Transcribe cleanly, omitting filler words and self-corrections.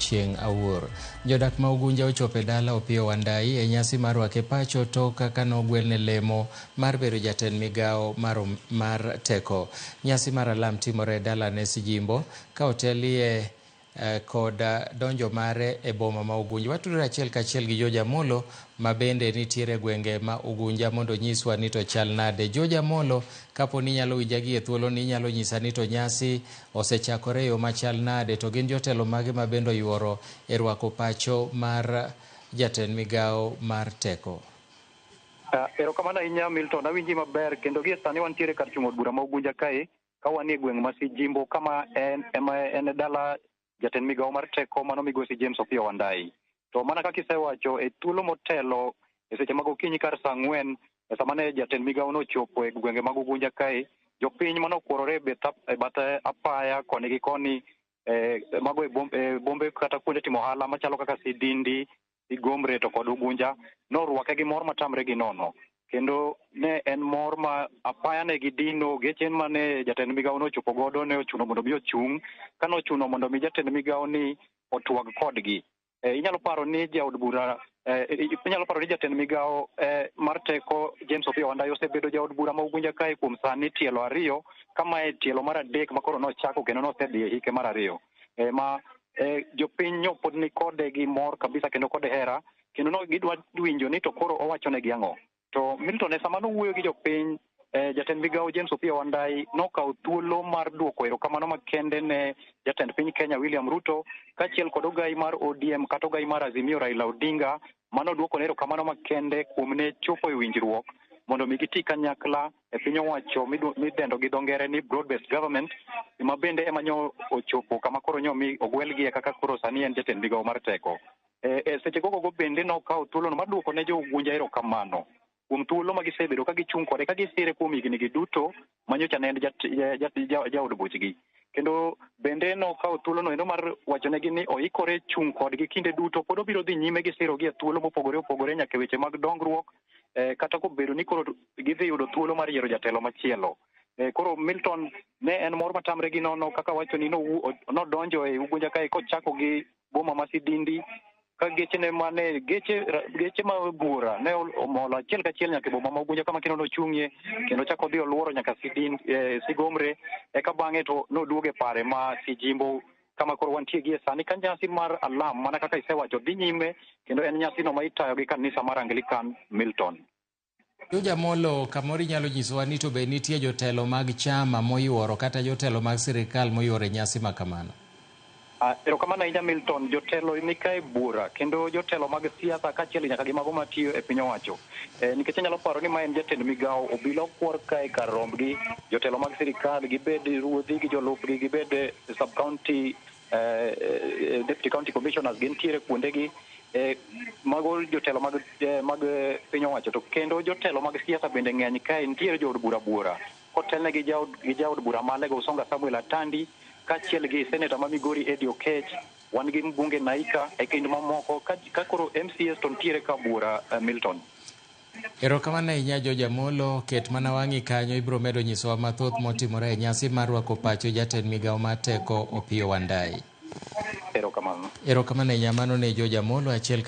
chieng' awuor. Jodak ma Ugunja ochopo dala Opiyo Wandayi e nyasi mar rwake pacho tok kaka nogwelne lemo mar bedo jatend migao mar teko. Nyasi mar alam timore e dala ne Sijimbo ka otelie kod donjo mare e boma ma Ugunja. Watudore achiel kachiel gi Joja Molo ma bende nitiere gwenge ma Ugunja mondo nyiswa ni to chal nade. Joja Molo, kapo ni nyalo winja gi e thuolo ni nyalo nyisa ni to nyasi osechakore yo machal nade, to gin jotelo mage ma bende oyuoro e rwako pacho mar jatend migao mar teko. Erokamano ahinya Milton, awinji maber kendo gie sani wantiere kar chung'o od bura ma Ugunja kae ka wanie gweng' ma Sijimbo kama en dala jatend migao mar teko mano migosi James Opiyo Wandayi. To mana kaka isewacho, e thuolo motelo e seche mag okinyi kar saa 4 e sama ne jatend migao nochopo e gwenge mag Ugunja kae, jopiny manokuorore e bath apaya koni gi koni mago e bombe kata kuonde timo ohala machalo kaka Sidindi, Igomre to kod Ugunja norwake gi mor matamre gi nono. Kendo ne en mor ma apaya ne gidino, geche mane jatend migao nochopo godo ne ochuno mondo mi ochung', kano ochuno mondo mi jatend migao ni otwag kodgi. Inyalo paro ni jatend migao mar teko James Opiyo Wandayi osebedo jaod bura ma Ugunja kae kuom sani tielo 2, kama e tielo mar 3 ma koro nochako kendo nosedhi e hike mar 2. Jopiny pod ni kode gi mor kabisa kendo kode hera, kendo no gidwa winjo ni to koro owachonegi ang'o. To Milton, sama nowuoyo gi jopiny, jatend migao James Opiyo Wandayi nokawo thuolo mar duoko erokamano makende ne jatend piny Kenya William Ruto kaachiel kod ogai mar ODM kata ogai mar Azimio Raila Odinga manoduoko ne erokamano makende kuom ne chopo e winjruok mondo mi giti kanyakla e piny owacho midendo gi dho ngere ni broad based government, ma bende ema nyo ochopo kama koro nyo mi ogwelgie kaka koro sani en jatend migao mar teko. Seche gogo bende nokawo thuolono mar duoko ne jo Ugunja erokamano kuom thuolo ma gisebedo ka gichung' kode ka gisire kuom higni gi duto manyocha ne en jaod buchgi. Kendo bende nokawo thuolono endo mar wachonegi ni oikore chung' kodgi kinde duto, pod obiro dhi nyime gi sirogi e thuolo mopogore opogore nyaka weche mag dongruok, kata kobedo ni koro gidhi yudo thuolo mar yiero jatelo machielo. Koro Milton, ne en mor matamre gi nono kaka wacho ni nodonjo e Ugunja kae kochako gi boma ma Sidindi, ka geche ma bura ne omolo achiel kachiel nyaka boma ma Ugunja kama kendo nochung'ie kendo chako dhi oluoro nyaka Sigomre, eka bang'e to noduoge pare ma Sijimbo kama koro wantie gie sani ka nyasi mar alam mana kaka isewacho dhi nyime, kendo en nyasi no ma itayo gi kanisa mar Anglican. Milton. Joja Molo, kamoro inyalo nyisowa ni to be nitie jotelo mag chama moyuoro kata jotelo mag sirikal moyuoro e nyasi ma kamano? Erokamano ahinya Milton, jotelo ni kae bura kendo jotelo mag siasa kaachiel nyaka gi mago matiyo e piny owacho. Nikech anyalo paro ni ma en jatend migao, obila okwor kae kar rombgi, jotelo mag sirikal gibed ruodhi gi jolupgi, gibed sub-county deputy county commissioners gintiere kuondegi, mago jotelo mag piny owacho. To kendo jotelo mag siasa bende ng'eny kae, nitiere jood bura kotelne gi jaod bura ma Lego Usonga Samuel Atandi, kaachiel gi seneta ma Migori Eddie Okech, wan gi mbunge Naika e kind mamoko ka koro MCS to ntiere ka bura. Milton. Erokamano ahinya Joja Molo, ket mana wang'i kanyo, ibiro medo nyisowa mathoth motimore e nyasi mar rwako pacho jatend migao mar teko Opiyo Wandayi. Erokamano. Erokamano ahinya, mano ne Joja Molo, achiel